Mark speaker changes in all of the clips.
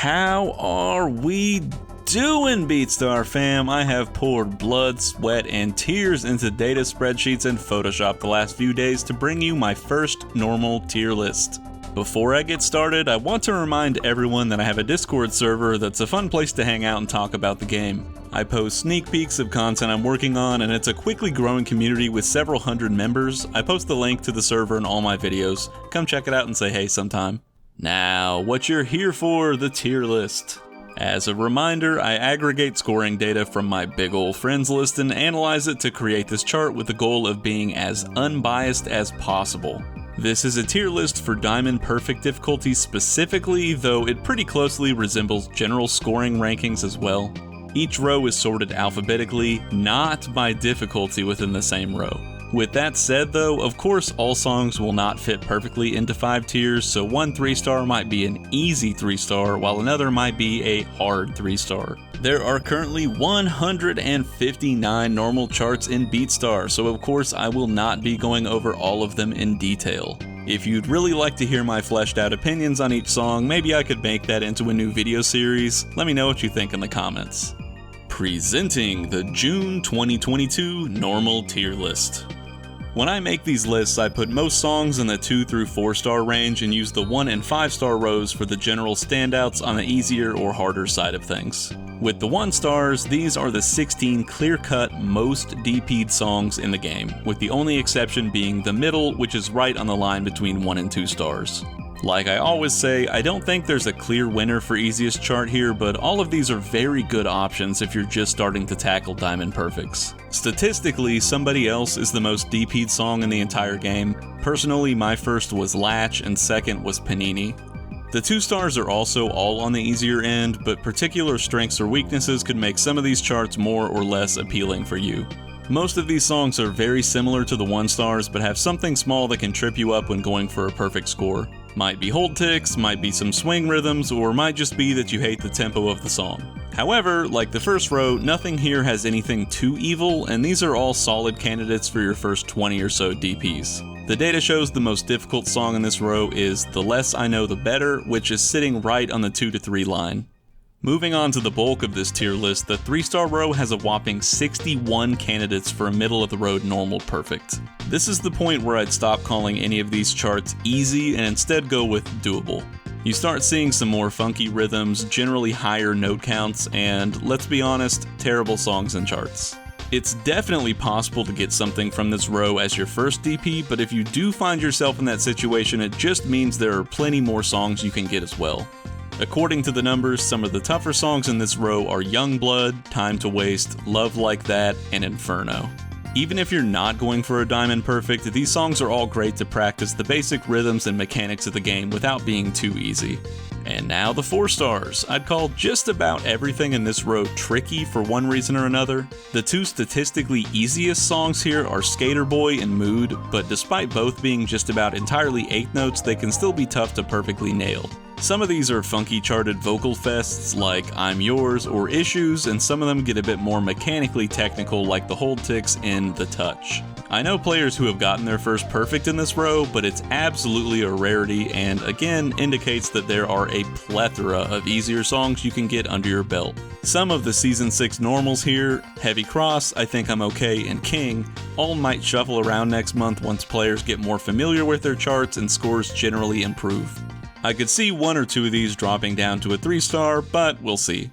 Speaker 1: How are we doing, Beatstar fam? I have poured blood, sweat, and tears into data spreadsheets and Photoshop the last few days to bring you my first normal tier list. Before I get started, I want to remind everyone that I have a Discord server that's a fun place to hang out and talk about the game. I post sneak peeks of content I'm working on, and it's a quickly growing community with several hundred members. I post the link to the server in all my videos. Come check it out and say hey sometime. Now, what you're here for, the tier list. As a reminder, I aggregate scoring data from my big ol' friends list and analyze it to create this chart with the goal of being as unbiased as possible. This is a tier list for Diamond Perfect difficulty specifically, though it pretty closely resembles general scoring rankings as well. Each row is sorted alphabetically, not by difficulty within the same row. With that said though, of course all songs will not fit perfectly into 5 tiers, so one 3-star might be an easy 3-star, while another might be a hard 3-star. There are currently 159 normal charts in Beatstar, so of course I will not be going over all of them in detail. If you'd really like to hear my fleshed out opinions on each song, maybe I could make that into a new video series. Let me know what you think in the comments. Presenting the June 2022 normal tier list. When I make these lists, I put most songs in the 2 through 4-star range and use the 1 and 5-star rows for the general standouts on the easier or harder side of things. With the 1 stars, these are the 16 clear-cut most DP'd songs in the game, with the only exception being the middle, which is right on the line between 1 and 2 stars. Like I always say, I don't think there's a clear winner for easiest chart here, but all of these are very good options if you're just starting to tackle Diamond Perfects. Statistically, Somebody Else is the most DP'd song in the entire game. Personally, my first was Latch and second was Panini. The 2 stars are also all on the easier end, but particular strengths or weaknesses could make some of these charts more or less appealing for you. Most of these songs are very similar to the 1 stars, but have something small that can trip you up when going for a perfect score. Might be hold ticks, might be some swing rhythms, or might just be that you hate the tempo of the song. However, like the first row, nothing here has anything too evil, and these are all solid candidates for your first 20 or so DPs. The data shows the most difficult song in this row is The Less I Know The Better, which is sitting right on the 2 to 3 line. Moving on to the bulk of this tier list, the 3-star row has a whopping 61 candidates for a middle-of-the-road normal perfect. This is the point where I'd stop calling any of these charts easy and instead go with doable. You start seeing some more funky rhythms, generally higher note counts, and, let's be honest, terrible songs and charts. It's definitely possible to get something from this row as your first DP, but if you do find yourself in that situation, it just means there are plenty more songs you can get as well. According to the numbers, some of the tougher songs in this row are Youngblood, Time to Waste, Love Like That, and Inferno. Even if you're not going for a Diamond Perfect, these songs are all great to practice the basic rhythms and mechanics of the game without being too easy. And now the 4 stars. I'd call just about everything in this row tricky for one reason or another. The 2 statistically easiest songs here are Skater Boy and Mood, but despite both being just about entirely 8th notes, they can still be tough to perfectly nail. Some of these are funky charted vocal fests like I'm Yours or Issues, and some of them get a bit more mechanically technical like the hold ticks in The Touch. I know players who have gotten their first perfect in this row, but it's absolutely a rarity and again indicates that there are a plethora of easier songs you can get under your belt. Some of the Season 6 normals here, Heavy Cross, I Think I'm Okay, and King, all might shuffle around next month once players get more familiar with their charts and scores generally improve. I could see 1 or 2 of these dropping down to a 3-star, but we'll see.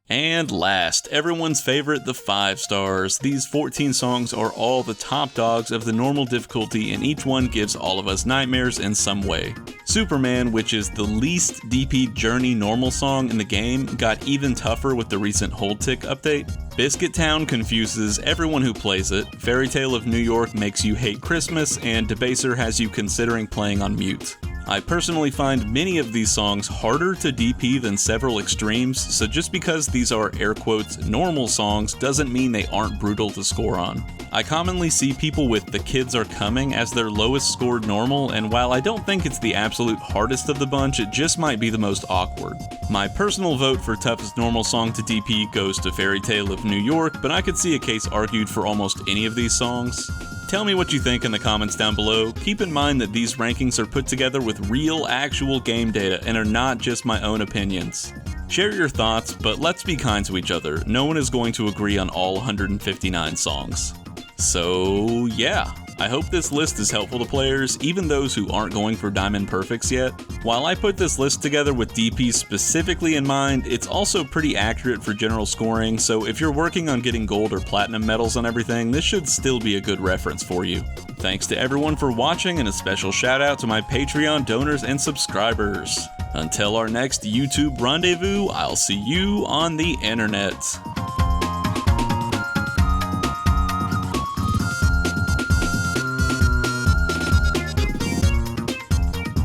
Speaker 1: And last, everyone's favorite, the 5 stars. These 14 songs are all the top dogs of the normal difficulty, and each one gives all of us nightmares in some way. Superman, which is the least DP Journey normal song in the game, got even tougher with the recent hold tick update. Biscuit Town confuses everyone who plays it, Fairy Tale of New York makes you hate Christmas, and Debaser has you considering playing on mute. I personally find many of these songs harder to DP than several extremes, so just because these are air quotes normal songs doesn't mean they aren't brutal to score on. I commonly see people with The Kids Are Coming as their lowest scored normal, and while I don't think it's the absolute hardest of the bunch, it just might be the most awkward. My personal vote for toughest normal song to DP goes to Fairy Tale of New York, but I could see a case argued for almost any of these songs. Tell me what you think in the comments down below. Keep in mind that these rankings are put together with real, actual game data and are not just my own opinions. Share your thoughts, but let's be kind to each other. No one is going to agree on all 159 songs. So yeah, I hope this list is helpful to players, even those who aren't going for Diamond Perfects yet. While I put this list together with DP specifically in mind, it's also pretty accurate for general scoring, so if you're working on getting gold or platinum medals on everything, this should still be a good reference for you. Thanks to everyone for watching, and a special shout out to my Patreon donors and subscribers. Until our next YouTube rendezvous, I'll see you on the internet.